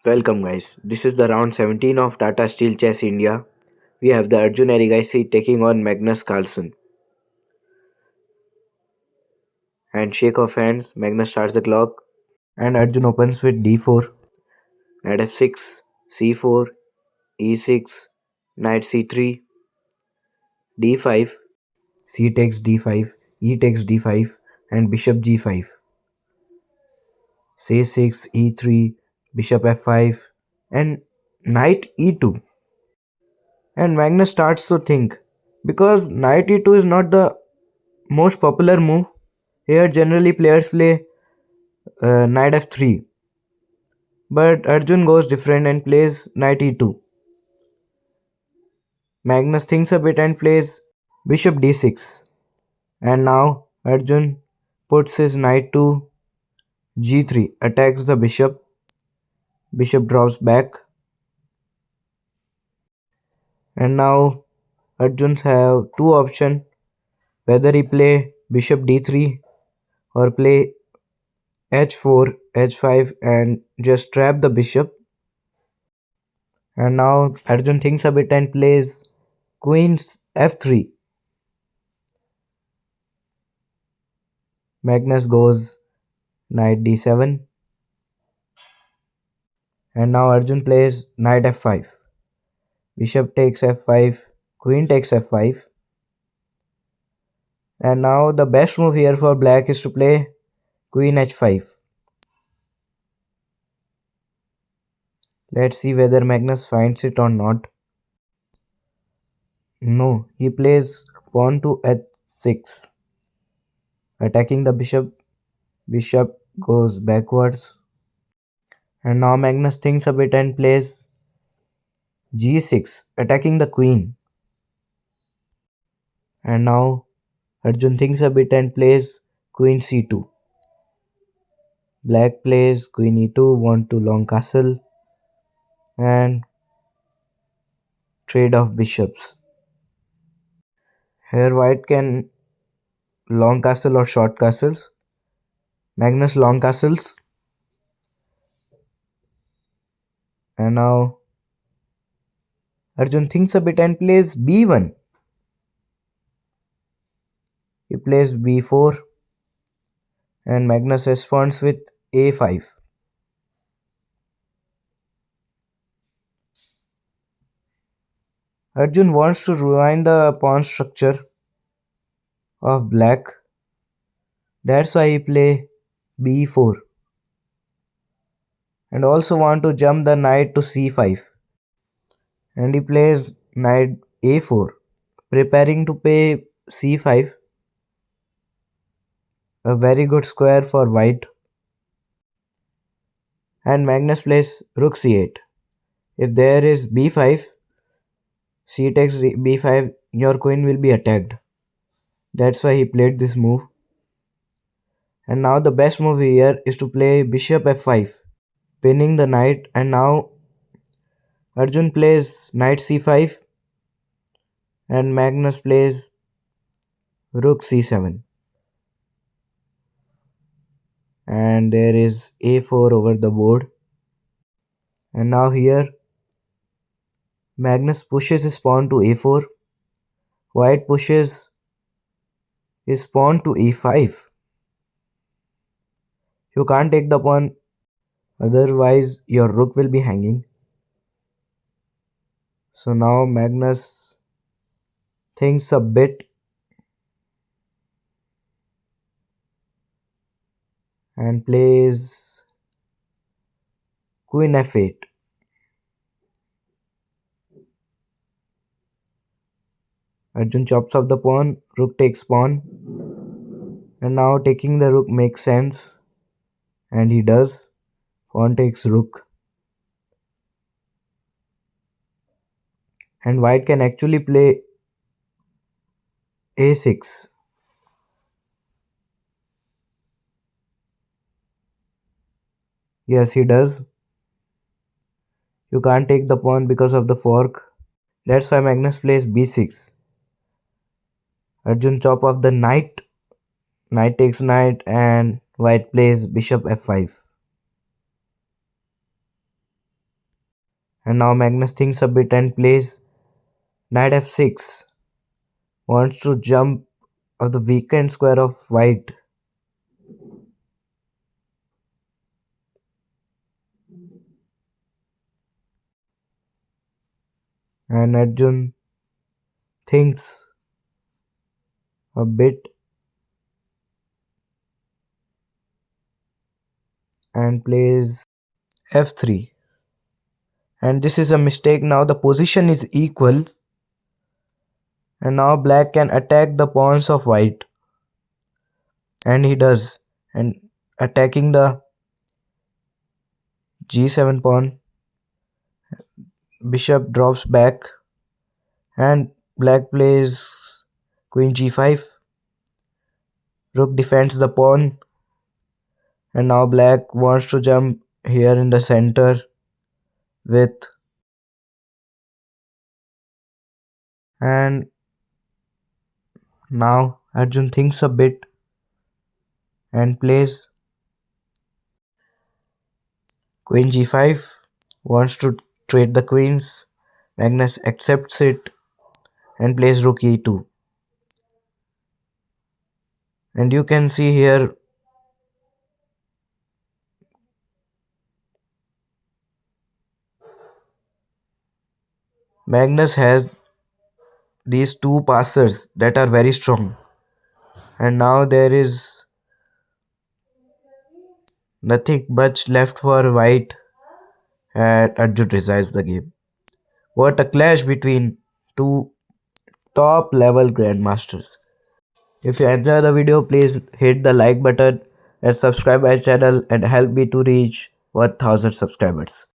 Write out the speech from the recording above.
Welcome guys, this is the round 17 of Tata Steel Chess India. We have the Arjun Erigaisi taking on Magnus Carlsen. Handshake of hands, Magnus starts the clock and Arjun opens with d4, knight f6, c4, e6, knight c3, d5, c takes d5, e takes d5 and bishop g5, c6, e3, bishop f5 and knight e2. And Magnus starts to think because knight e2 is not the most popular move. Here generally players play knight f3, but Arjun goes different and plays knight e2. Magnus thinks a bit and plays bishop d6. And now Arjun puts his knight to g3, attacks the bishop. Bishop drops back. And now Arjun's have two options whether he play bishop d3 or play h4, h5 and just trap the bishop. And now Arjun thinks a bit and plays queen f3. Magnus goes knight d7. And now Arjun plays knight f5. Bishop takes f5. Queen takes f5. And now the best move here for black is to play queen h5. Let's see whether Magnus finds it or not. No, he plays pawn to h6. Attacking the bishop. Bishop goes backwards. And now Magnus thinks a bit and plays g6, attacking the queen. And now Arjun thinks a bit and plays queen c2. Black plays queen e2, want to long castle and trade of bishops. Here white can long castle or short castles. Magnus long castles. And now Arjun thinks a bit and plays b1. He plays b4 and Magnus responds with a5. Arjun wants to ruin the pawn structure of black. That's why he play b4 and also want to jump the knight to c5. And he plays knight a4, preparing to play c5, a very good square for white. And Magnus plays rook c8. If there is b5, c takes b5, your queen will be attacked. That's why he played this move. And now the best move here is to play bishop f5, pinning the knight. And now Arjun plays knight c5 and Magnus plays rook c7. And there is a4 over the board. And now here Magnus pushes his pawn to a4. White pushes his pawn to e5. You can't take the pawn, otherwise your rook will be hanging. So now Magnus thinks a bit and plays queen f8. Arjun chops off the pawn, rook takes pawn. And now taking the rook makes sense. And he does. Pawn takes rook. And white can actually play a6. Yes, he does. You can't take the pawn because of the fork. That's why Magnus plays b6. Arjun chop off the knight. Knight takes knight and white plays bishop f5. And now Magnus thinks a bit and plays knight f6. Wants to jump of the weakened square of white. And Arjun thinks a bit and plays f3. And this is a mistake. Now the position is equal. And now black can attack the pawns of white. And he does. And attacking the g7 pawn. Bishop drops back. And black plays queen g5. Rook defends the pawn. And now black wants to jump here in the center with, and now Arjun thinks a bit and plays queen g5, wants to trade the queens. Magnus accepts it and plays rook e2. And you can see here Magnus has these two passers that are very strong. And now there is nothing much left for white, and Arjun resigns the game. What a clash between two top level grandmasters. If you enjoy the video, please hit the like button and subscribe my channel and help me to reach 1000 subscribers.